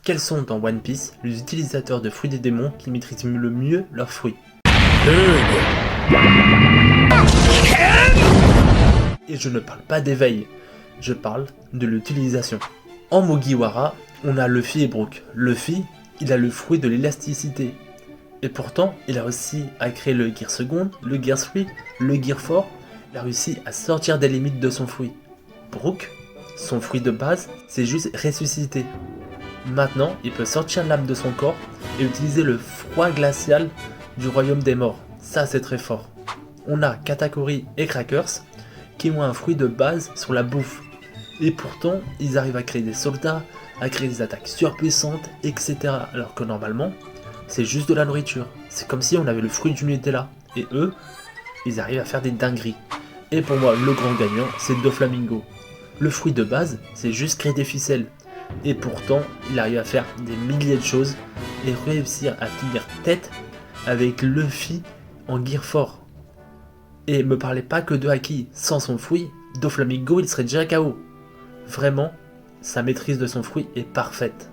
Quels sont dans One Piece les utilisateurs de fruits des démons qui maîtrisent le mieux leurs fruits? Et je ne parle pas d'éveil, je parle de l'utilisation. En Mugiwara, on a Luffy et Brook. Luffy, il a le fruit de l'élasticité. Et pourtant, il a réussi à créer le Gear Second, le Gear 3, le Gear 4. Il a réussi à sortir des limites de son fruit. Brook, son fruit de base, c'est juste ressusciter. Maintenant, il peut sortir l'âme de son corps et utiliser le froid glacial du royaume des morts. Ça, c'est très fort. On a Katakuri et Crackers qui ont un fruit de base sur la bouffe. Et pourtant, ils arrivent à créer des soldats, à créer des attaques surpuissantes, etc. Alors que normalement, c'est juste de la nourriture. C'est comme si on avait le fruit du Nutella. Et eux, ils arrivent à faire des dingueries. Et pour moi, le grand gagnant, c'est Doflamingo. Le fruit de base, c'est juste créer des ficelles. Et pourtant, il arrive à faire des milliers de choses et réussir à tenir tête avec Luffy en Gear 4. Et me parlez pas que de Haki, sans son fruit, Doflamingo il serait déjà KO. Vraiment, sa maîtrise de son fruit est parfaite.